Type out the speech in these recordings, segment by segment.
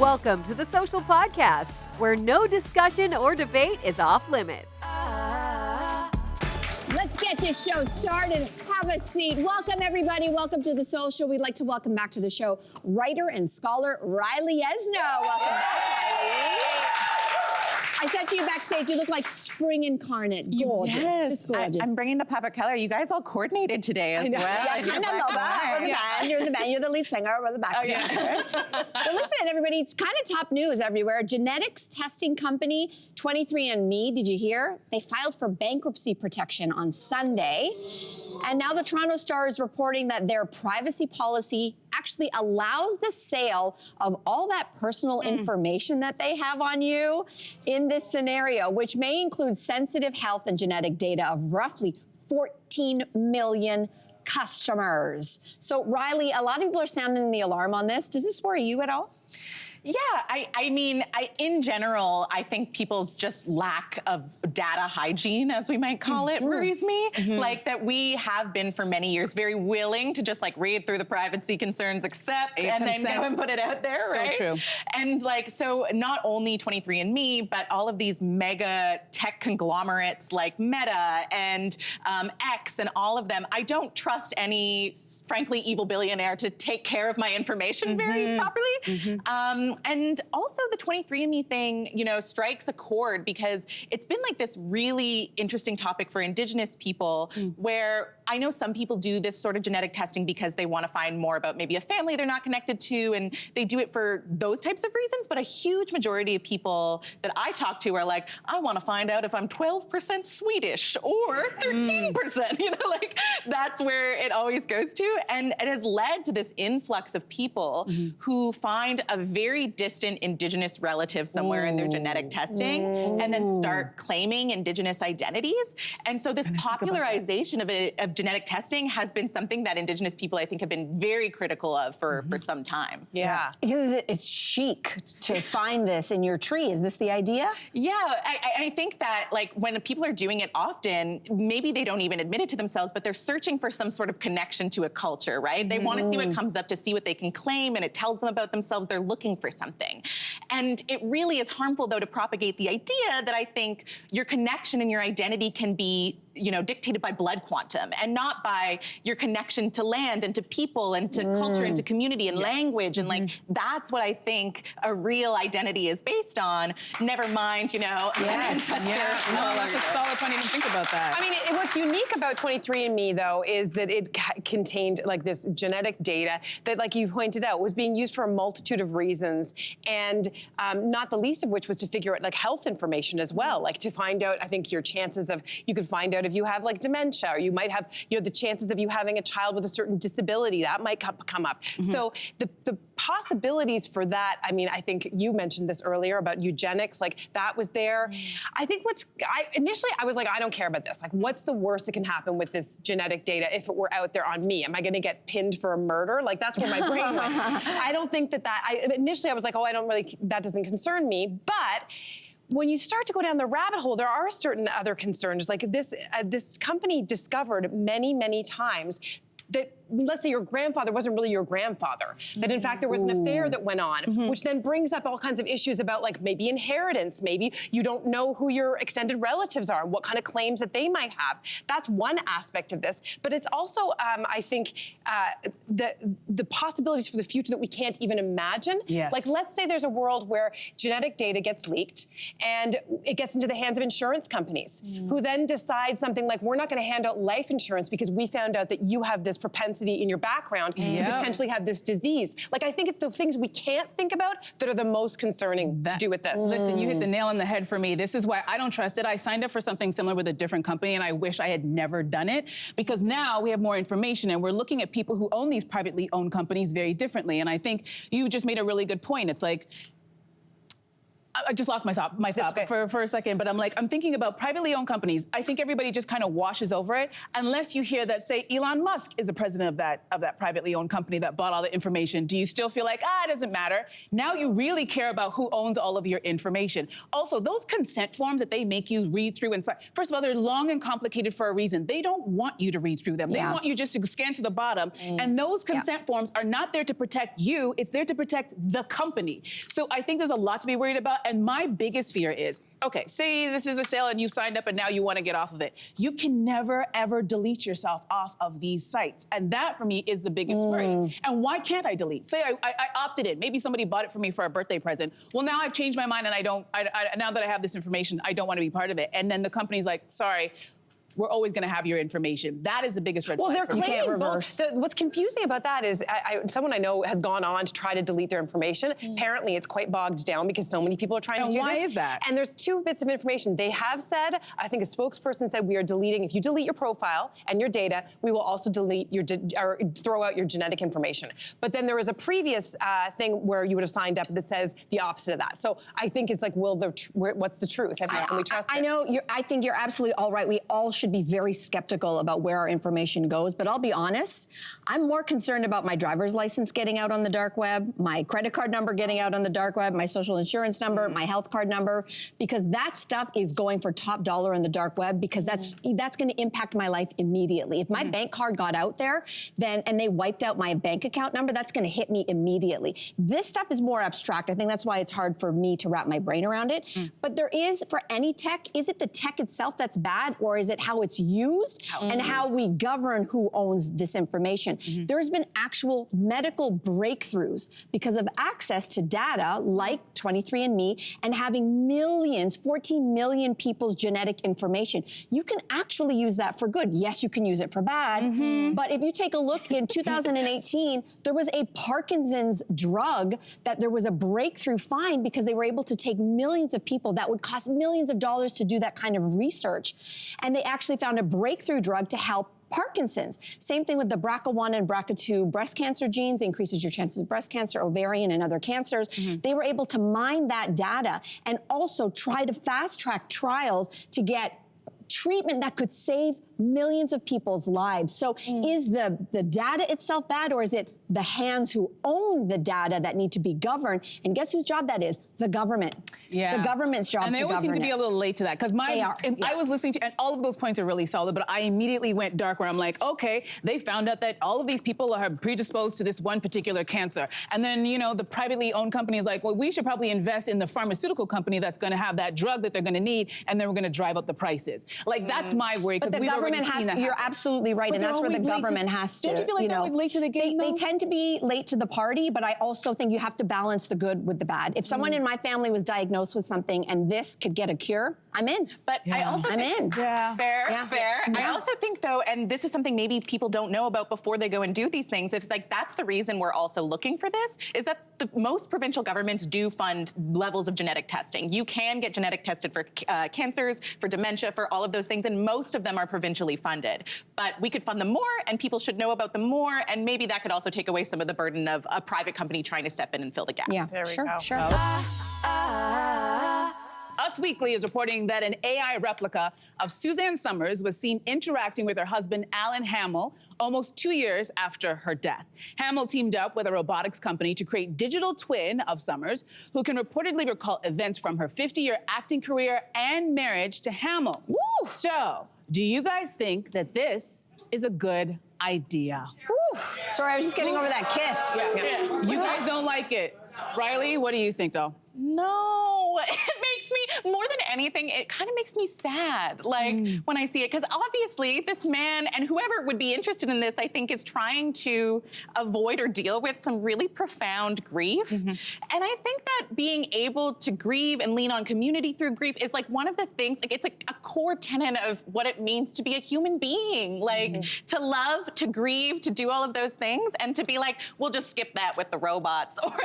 Welcome to the Social Podcast, where no discussion or debate is off limits. Let's get this show started. Have a seat. Welcome, everybody. Welcome to the Social. We'd like to welcome back to the show writer and scholar Riley Esno. Welcome back, Riley. I said to you backstage, you look like spring incarnate. Gorgeous. Yes, just gorgeous. I'm bringing the pop of color. You guys all coordinated today as well. Yeah, I kind of know that. We're the band. You're in the band. You're the lead singer. We're the backup dancers. But listen, everybody, it's kind of top news everywhere. Genetics testing company 23andMe, did you hear? They filed for bankruptcy protection on Sunday. And now the Toronto Star is reporting that their privacy policy actually allows the sale of all that personal information that they have on you in this scenario, which may include sensitive health and genetic data of roughly 14 million customers. So, Riley, a lot of people are sounding the alarm on this. Does this worry you at all? Yeah, I mean, in general, I think people's just lack of data hygiene, as we might call it, worries me. Like that we have been for many years very willing to just like read through the privacy concerns, accept, and then go and put it out there, right? So true. And like, so not only 23andMe, but all of these mega tech conglomerates like Meta and X and all of them, I don't trust any, frankly, evil billionaire to take care of my information very properly. And also the 23andMe thing, you know, strikes a chord because it's been like this really interesting topic for Indigenous people where I know some people do this sort of genetic testing because they want to find more about maybe a family they're not connected to, and they do it for those types of reasons. But a huge majority of people that I talk to are like, I want to find out if I'm 12% Swedish or 13%, you know, like that's where it always goes to. And it has led to this influx of people who find a very distant Indigenous relative somewhere in their genetic testing and then start claiming Indigenous identities. And so this popularization of genetic testing has been something that Indigenous people, I think, have been very critical of for some time. Yeah. Because it's chic to find this in your tree. Is this the idea? Yeah, I think that like when people are doing it often, maybe they don't even admit it to themselves, but they're searching for some sort of connection to a culture, right? They want to see what comes up to see what they can claim, and it tells them about themselves. They're looking for something. And it really is harmful, though, to propagate the idea that I think your connection and your identity can be, you know, dictated by blood quantum and not by your connection to land and to people and to culture and to community and language. And like, that's what I think a real identity is based on. Never mind, you know, an ancestor. No, that's a solid point. I didn't think about that. I mean, what's unique about 23andMe, though, is that it contained like this genetic data that, like you pointed out, was being used for a multitude of reasons, and not the least of which was to figure out like health information as well, like to find out, I think, your chances of, you could find out if you have like dementia, or you might have, you know, the chances of you having a child with a certain disability, that might come up. So the possibilities for that, I mean, I think you mentioned this earlier about eugenics, like that was there. I think initially I was like, I don't care about this. Like, what's the worst that can happen with this genetic data if it were out there on me? Am I gonna get pinned for a murder? Like, that's where my brain went. I don't think initially I was like, oh, that doesn't concern me, but when you start to go down the rabbit hole, there are certain other concerns. Like this company discovered many, many times that, let's say your grandfather wasn't really your grandfather, that in fact there was an affair that went on, which then brings up all kinds of issues about like maybe inheritance, maybe you don't know who your extended relatives are, what kind of claims that they might have. That's one aspect of this, but it's also, I think, the possibilities for the future that we can't even imagine. Yes. Like, let's say there's a world where genetic data gets leaked and it gets into the hands of insurance companies who then decide something like, we're not gonna hand out life insurance because we found out that you have this propensity in your background to potentially have this disease. Like, I think it's the things we can't think about that are the most concerning to do with this. Listen, you hit the nail on the head for me. This is why I don't trust it. I signed up for something similar with a different company, and I wish I had never done it, because now we have more information and we're looking at people who own these privately owned companies very differently. And I think you just made a really good point. It's like, I just lost my thought for a second, but I'm thinking about privately owned companies. I think everybody just kind of washes over it unless you hear that, say, Elon Musk is the president of that privately owned company that bought all the information. Do you still feel like, it doesn't matter? Now you really care about who owns all of your information. Also, those consent forms that they make you read through and sign, first of all, they're long and complicated for a reason. They don't want you to read through them. They want you just to scan to the bottom. And those consent forms are not there to protect you, it's there to protect the company. So I think there's a lot to be worried about. And my biggest fear is, okay, say this is a sale and you signed up and now you want to get off of it. You can never, ever delete yourself off of these sites. And that, for me, is the biggest worry. And why can't I delete? Say I opted in. Maybe somebody bought it for me for a birthday present. Well, now I've changed my mind and now that I have this information, I don't want to be part of it. And then the company's like, sorry, we're always going to have your information. That is the biggest red flag. Well, they're You can't claiming reverse. both. What's confusing about that is someone I know has gone on to try to delete their information. Apparently, it's quite bogged down because so many people are trying to do this. Why is that? And there's two bits of information. They have said, I think a spokesperson said, we are deleting, if you delete your profile and your data, we will also delete your, or throw out your genetic information. But then there was a previous thing where you would have signed up that says the opposite of that. So I think it's like, what's the truth? Can we trust it? I know, I think you're absolutely all right. We all should be very skeptical about where our information goes, but I'll be honest, I'm more concerned about my driver's license getting out on the dark web, my credit card number getting out on the dark web, my social insurance number, my health card number, because that stuff is going for top dollar on the dark web because that's going to impact my life immediately. If my bank card got out there, and they wiped out my bank account number, that's going to hit me immediately. This stuff is more abstract. I think that's why it's hard for me to wrap my brain around it. But there is, for any tech, is it the tech itself that's bad, or is it how it's used? And how we govern who owns this information. There's been actual medical breakthroughs because of access to data like 23andMe and having millions, 14 million people's genetic information. You can actually use that for good. Yes, you can use it for bad, but if you take a look in 2018, there was a Parkinson's drug that there was a breakthrough find because they were able to take millions of people that would cost millions of dollars to do that kind of research. And they actually found a breakthrough drug to help Parkinson's. Same thing with the BRCA1 and BRCA2 breast cancer genes, increases your chances of breast cancer, ovarian, and other cancers. They were able to mine that data and also try to fast-track trials to get treatment that could save millions of people's lives. So is the data itself bad, or is it the hands who own the data that need to be governed? And guess whose job that is? The government. The government's job to govern it. And they always seem to be a little late to that, because I was listening to, and all of those points are really solid, but I immediately went dark where I'm like, okay, they found out that all of these people are predisposed to this one particular cancer. And then, the privately owned company is like, well, we should probably invest in the pharmaceutical company that's going to have that drug that they're going to need, and then we're going to drive up the prices. Like, that's my worry, because we've already seen that. You're absolutely right, and that's where the government has to. Don't you feel like they're always late to the game, They tend to be late to the party, but I also think you have to balance the good with the bad. If someone in my family was diagnosed with something and this could get a cure, I'm in. But I also think, fair. I also think, though, and this is something maybe people don't know about before they go and do these things, if that's the reason we're also looking for this, is that most provincial governments do fund levels of genetic testing. You can get genetic tested for cancers, for dementia, for all of those things, and most of them are provincially funded. But we could fund them more, and people should know about them more, and maybe that could also take away some of the burden of a private company trying to step in and fill the gap. Yeah, sure. Us Weekly is reporting that an AI replica of Suzanne Somers was seen interacting with her husband, Alan Hamel, almost 2 years after her death. Hamel teamed up with a robotics company to create digital twin of Somers, who can reportedly recall events from her 50-year acting career and marriage to Hamel. Woo! So, do you guys think that this is a good idea? Woo. Sorry, I was just getting over that kiss. Yeah. You guys don't like it. Riley, what do you think, though? No, it makes me, more than anything, it kind of makes me sad, when I see it. Because obviously, this man, and whoever would be interested in this, I think, is trying to avoid or deal with some really profound grief. And I think that being able to grieve and lean on community through grief is one of the things, it's a core tenet of what it means to be a human being. To love, to grieve, to do all of those things, and to be like, we'll just skip that with the robots, or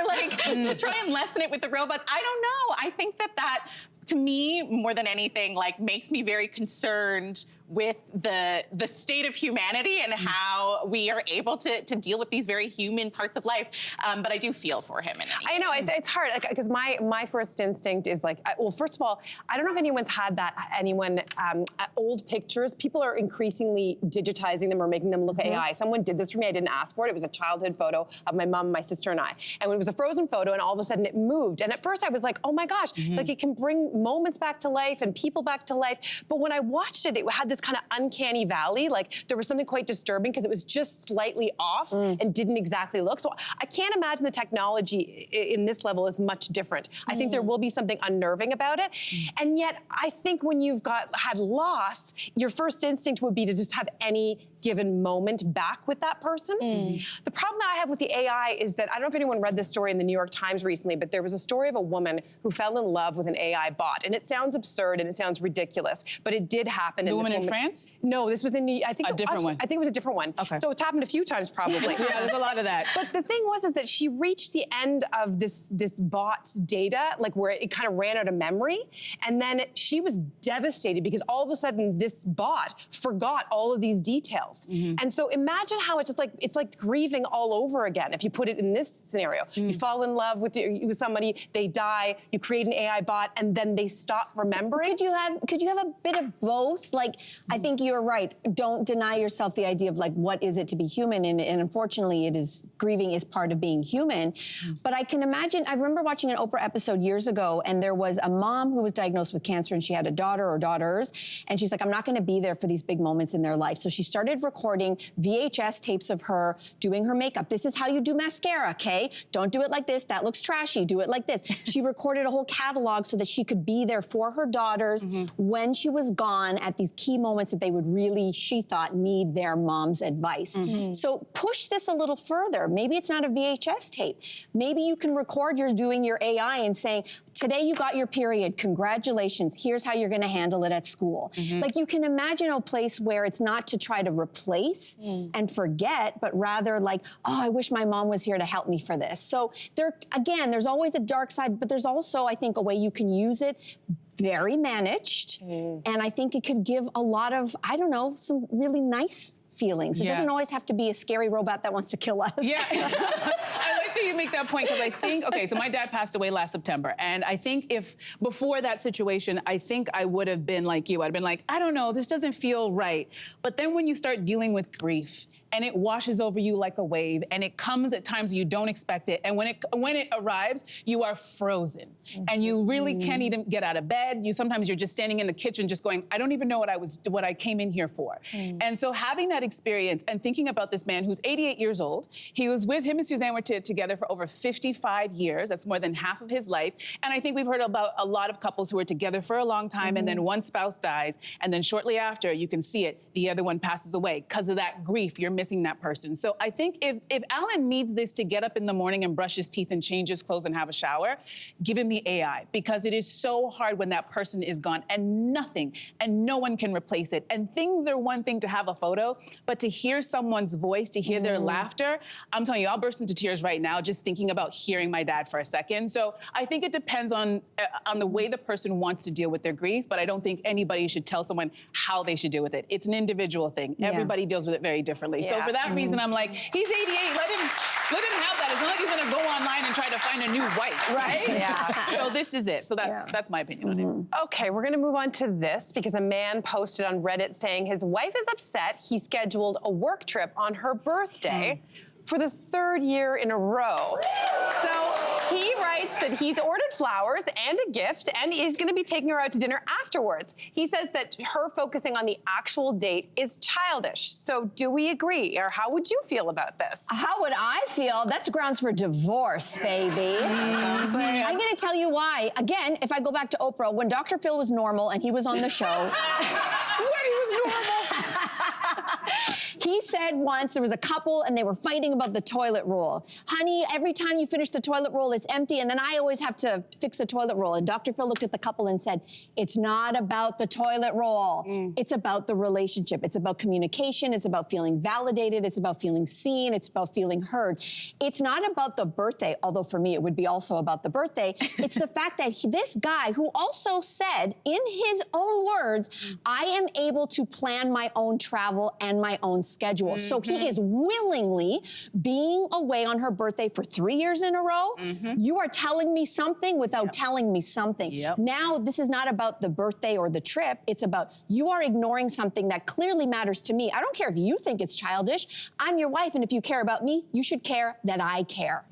to try and lessen it with the robots. I don't know. I think that to me, more than anything, makes me very concerned with the state of humanity and how we are able to deal with these very human parts of life. But I do feel for him. I know, it's hard, because my first instinct is like, well, first of all, I don't know if anyone's had that, old pictures. People are increasingly digitizing them or making them look AI. Someone did this for me, I didn't ask for it. It was a childhood photo of my mom, my sister, and I. And it was a frozen photo, and all of a sudden it moved. And at first I was like, oh my gosh, like it can bring moments back to life and people back to life. But when I watched it, it had this kind of uncanny valley. Like there was something quite disturbing because it was just slightly off and didn't exactly look. So I can't imagine the technology in this level is much different. I think there will be something unnerving about it. And yet I think when you've had loss, your first instinct would be to just have any given moment back with that person. The problem that I have with the AI is that, I don't know if anyone read this story in the New York Times recently, but there was a story of a woman who fell in love with an AI bot. And it sounds absurd and it sounds ridiculous, but it did happen. The woman in France? No, this was in I think a different one. I think it was a different one. Okay. So it's happened a few times probably. Yeah, there's a lot of that. But the thing was that she reached the end of this bot's data, like where it kind of ran out of memory. And then she was devastated because all of a sudden this bot forgot all of these details. And so imagine how it's like grieving all over again. If you put it in this scenario, you fall in love with somebody, they die, you create an AI bot, and then they stop remembering. Could you have a bit of both? Like, I think you're right. Don't deny yourself the idea of like, what is it to be human? And unfortunately, grieving is part of being human. But I can imagine, I remember watching an Oprah episode years ago, and there was a mom who was diagnosed with cancer, and she had a daughter or daughters, and she's like, I'm not gonna be there for these big moments in their life. So she started recording VHS tapes of her doing her makeup. This is how you do mascara, okay? Don't do it like this, that looks trashy, do it like this. She recorded a whole catalog so that she could be there for her daughters when she was gone at these key moments that they would really, she thought, need their mom's advice. So push this a little further. Maybe it's not a VHS tape. Maybe you can record you're doing your AI and saying, today you got your period, congratulations, here's how you're gonna handle it at school. Like you can imagine a place where it's not to try to replace and forget, but rather like, oh, I wish my mom was here to help me for this. So there's always a dark side, but there's also, I think, a way you can use it very managed. And I think it could give a lot of, I don't know, some really nice feelings. It doesn't always have to be a scary robot that wants to kill us. Yeah. I like that you make that point because I think, okay, so my dad passed away last September. And I think if before that situation, I think I would have been like you. I'd been like, I don't know, this doesn't feel right. But then when you start dealing with grief and it washes over you like a wave and it comes at times you don't expect it. And when it arrives, you are frozen and you really can't even get out of bed. Sometimes you're just standing in the kitchen just going, I don't even know what I came in here for. And so having that experience and thinking about this man who's 88 years old, him and Suzanne were together for over 55 years. That's more than half of his life. And I think we've heard about a lot of couples who are together for a long time and then one spouse dies. And then shortly after, you can see it, the other one passes away. Because of that grief, you're missing that person. So I think if Alan needs this to get up in the morning and brush his teeth and change his clothes and have a shower, give him the AI. Because it is so hard when that person is gone and nothing and no one can replace it. And things are one thing to have a photo, but to hear someone's voice, to hear their laughter, I'm telling you, I'll burst into tears right now just thinking about hearing my dad for a second. So I think it depends on the way the person wants to deal with their grief, but I don't think anybody should tell someone how they should deal with it. It's an individual thing. Everybody deals with it very differently. So for that reason, I'm like, he's 88, let him have that. It's not like he's gonna go online and try to find a new wife, right? Yeah. So this is it. So that's my opinion on it. Okay, we're gonna move on to this because a man posted on Reddit saying his wife is upset he scheduled a work trip on her birthday for the 3rd year in a row. So he writes that he's ordered flowers and a gift and is gonna be taking her out to dinner afterwards. He says that her focusing on the actual date is childish. So do we agree, or how would you feel about this? How would I feel? That's grounds for divorce, baby. I'm gonna tell you why. Again, if I go back to Oprah, when Dr. Phil was normal and he was on the show. When he was normal. He said once there was a couple and they were fighting about the toilet roll. Honey, every time you finish the toilet roll, it's empty, and then I always have to fix the toilet roll. And Dr. Phil looked at the couple and said, it's not about the toilet roll. It's about the relationship. It's about communication. It's about feeling validated. It's about feeling seen. It's about feeling heard. It's not about the birthday, although for me it would be also about the birthday. It's the fact that this guy, who also said in his own words, I am able to plan my own travel and my own schedule. So he is willingly being away on her birthday for 3 years in a row. You are telling me something without telling me something. Now, this is not about the birthday or the trip. It's about you are ignoring something that clearly matters to me. I don't care if you think it's childish. I'm your wife, and if you care about me, you should care that I care.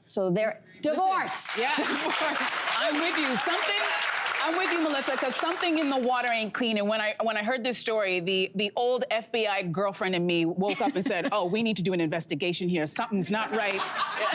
So they're divorced. I'm with you. I'm with you, Melissa, because something in the water ain't clean. And when I heard this story, the old FBI girlfriend in me woke up and said, oh, we need to do an investigation here. Something's not right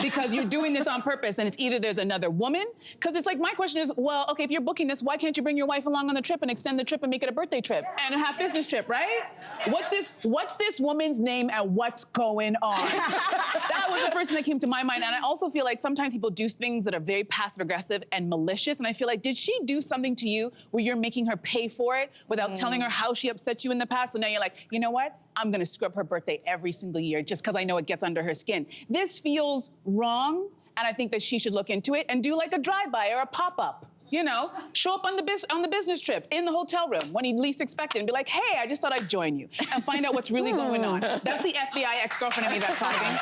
because you're doing this on purpose, and it's either there's another woman, because it's like, my question is, well, okay, if you're booking this, why can't you bring your wife along on the trip and extend the trip and make it a birthday trip and a half business trip, right? What's this woman's name and what's going on? That was the first thing that came to my mind. And I also feel like sometimes people do things that are very passive-aggressive and malicious, and I feel like, did she do something to you where you're making her pay for it without telling her how she upset you in the past? So now you're like, you know what? I'm gonna screw up her birthday every single year just because I know it gets under her skin. This feels wrong, and I think that she should look into it and do like a drive-by or a pop-up. You know, show up on the business trip in the hotel room when he least expected and be like, hey, I just thought I'd join you, and find out what's really going on. That's the FBI ex-girlfriend of me that's talking.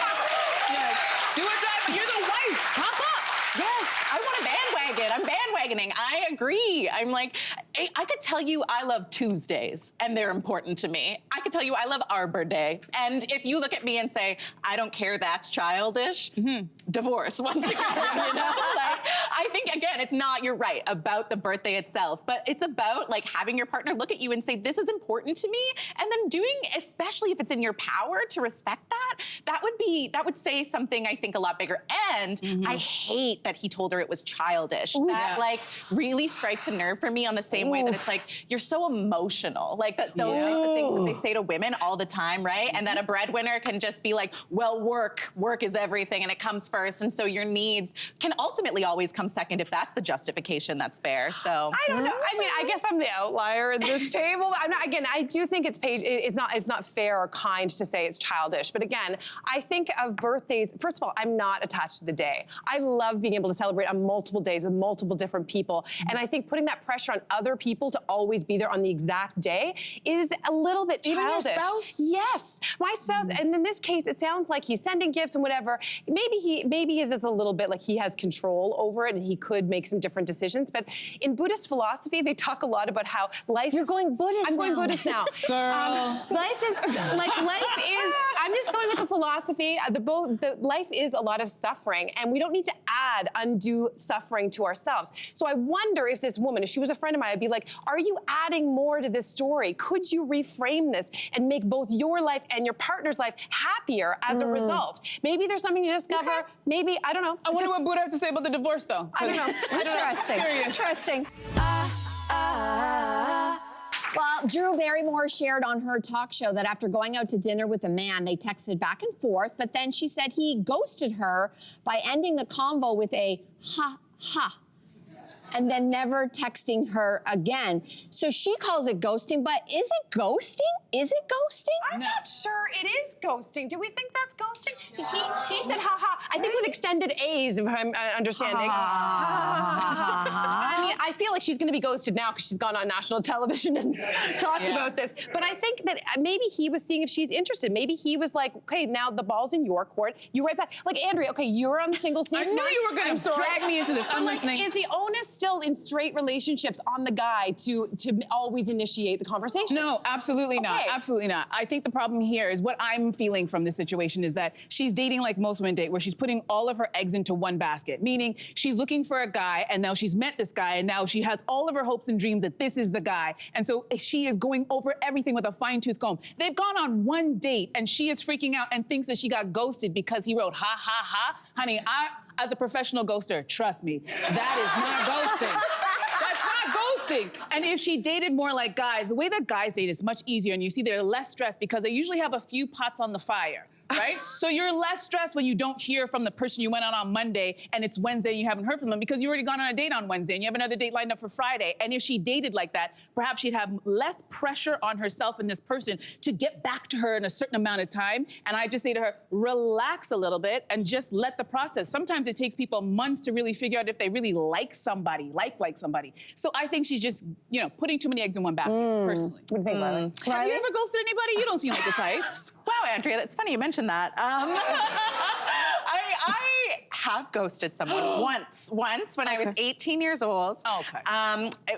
Yes. Do a drive-by. You're the wife. Pop up. Yes, I want a bandwagon. I'm bandwagoning. I agree. I'm like, I could tell you I love Tuesdays, and they're important to me. I could tell you I love Arbor Day. And if you look at me and say, I don't care, that's childish, divorce once again, you know? Like, I think, again, it's not, you're right, about the birthday itself, but it's about, like, having your partner look at you and say, this is important to me, and then doing, especially if it's in your power to respect that would say something, I think, a lot bigger. And I hate that he told her it was childish. That, like, really strikes a nerve for me on the same way that it's like, you're so emotional. Like, those types of things that they say to women all the time, right? And that a breadwinner can just be like, well, work is everything, and it comes first, and so your needs can ultimately always come second if that's the justification that's fair. So I don't know. I mean, I guess I'm the outlier at this table. Again, I do think it's not fair or kind to say it's childish. But again, I think of birthdays. First of all, I'm not attached to the day. I love being able to celebrate on multiple days with multiple different people. And I think putting that pressure on other people to always be there on the exact day is a little bit childish. Even your spouse? Yes. My spouse, and in this case, it sounds like he's sending gifts and whatever. Maybe his is a little bit like he has control over it and he could make some different decisions. But in Buddhist philosophy, they talk a lot about how life You're going Buddhist I'm now. going Buddhist now. Girl. Life is, I'm just going with the philosophy. Life is a lot of suffering, and we don't need to add undue suffering to ourselves. So I wonder if this woman, if she was a friend of mine, I'd be like, are you adding more to this story? Could you reframe this and make both your life and your partner's life happier as a result? Maybe there's something to discover. Okay. Maybe, I don't know. I wonder what Buddha had to say about the divorce, though. I don't know. Interesting. Curious. Interesting. Well, Drew Barrymore shared on her talk show that after going out to dinner with a man, they texted back and forth, but then she said he ghosted her by ending the convo with a ha ha, and then never texting her again. So she calls it ghosting, but is it ghosting? Is it ghosting? I'm not sure it is ghosting. Do we think that's ghosting? He said ha ha. I think with extended A's, if I'm understanding. I mean, I feel like she's going to be ghosted now because she's gone on national television and talked about this. But I think that maybe he was seeing if she's interested. Maybe he was like, okay, now the ball's in your court. You right back. Like, Andrea, okay, you're on the single scene. I knew you were going to drag me into this. I'm listening. Is the onus still in straight relationships on the guy to always initiate the conversation? No, absolutely not. Okay. Absolutely not. I think the problem here is what I'm feeling from this situation is that she's dating like most women date, where she's putting all of her eggs into one basket, meaning she's looking for a guy, and now she's met this guy, and now she has all of her hopes and dreams that this is the guy. And so she is going over everything with a fine-tooth comb. They've gone on one date, and she is freaking out and thinks that she got ghosted because he wrote ha, ha, ha. Honey, as a professional ghoster, trust me, that is not ghosting. That's not not ghosting. And if she dated more like guys, the way that guys date is much easier, and you see they're less stressed because they usually have a few pots on the fire. Right? So you're less stressed when you don't hear from the person you went out on Monday and it's Wednesday and you haven't heard from them because you already gone on a date on Wednesday and you have another date lined up for Friday. And if she dated like that, perhaps she'd have less pressure on herself and this person to get back to her in a certain amount of time. And I just say to her, relax a little bit and just let the process. Sometimes it takes people months to really figure out if they really like somebody, like somebody. So I think she's just, putting too many eggs in one basket, personally. What do you think, Riley? Have you ever ghosted anybody? You don't seem like the type. Wow, Andrea, that's funny you mentioned that. I have ghosted someone once when I was 18 years old. Oh, okay.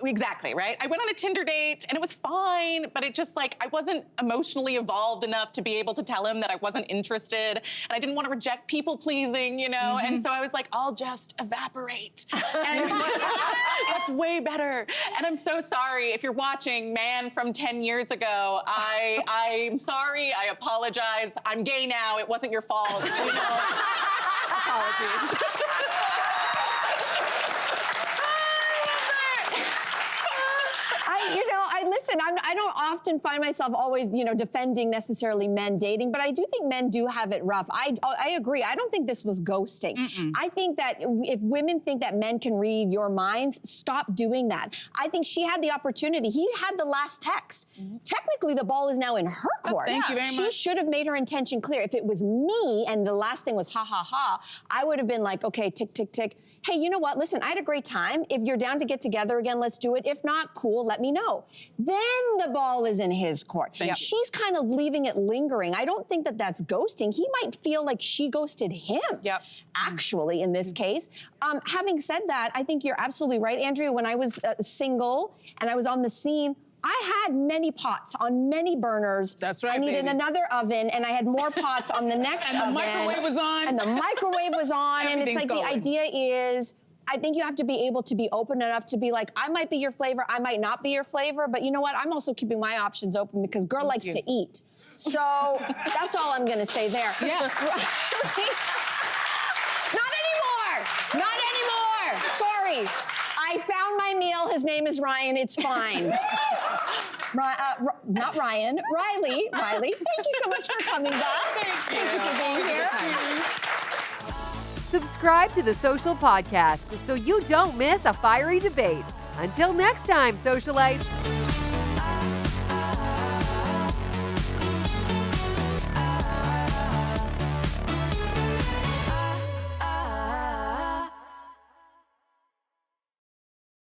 Exactly, right? I went on a Tinder date and it was fine, but it just I wasn't emotionally evolved enough to be able to tell him that I wasn't interested, and I didn't want to reject people pleasing, and so I was like, I'll just evaporate. And that's way better. And I'm so sorry if you're watching, man from 10 years ago, I'm sorry, I apologize. I'm gay now, it wasn't your fault. Apologies. Listen, I don't often find myself always, defending necessarily men dating, but I do think men do have it rough. I agree. I don't think this was ghosting. I think that if women think that men can read your minds, stop doing that. I think she had the opportunity. He had the last text. Technically, the ball is now in her court. Thank you very much. She should have made her intention clear. If it was me and the last thing was ha, ha, ha, I would have been like, okay, tick, tick, tick. Hey, you know what? Listen, I had a great time. If you're down to get together again, let's do it. If not, cool, let me know. Then the ball is in his court. She's kind of leaving it lingering. I don't think that that's ghosting. He might feel like she ghosted him, actually, in this case. Having said that, I think you're absolutely right, Andrea. When I was single and I was on the scene, I had many pots on many burners. That's right, I needed baby. another oven, and I had more pots on the next oven. And the microwave was on. And the microwave was on. And it's like going. the idea is, I think you have to be able to be open enough to be like, I might be your flavor, I might not be your flavor, but you know what? I'm also keeping my options open because girl likes to eat. So that's all I'm gonna say there. Yeah. Not anymore! Not anymore! Sorry. I found my meal. His name is Ryan. It's fine. Not Ryan. Riley. Riley, thank you so much for coming back. Thank you for being here. Subscribe to the Social Podcast so you don't miss a fiery debate. Until next time, socialites.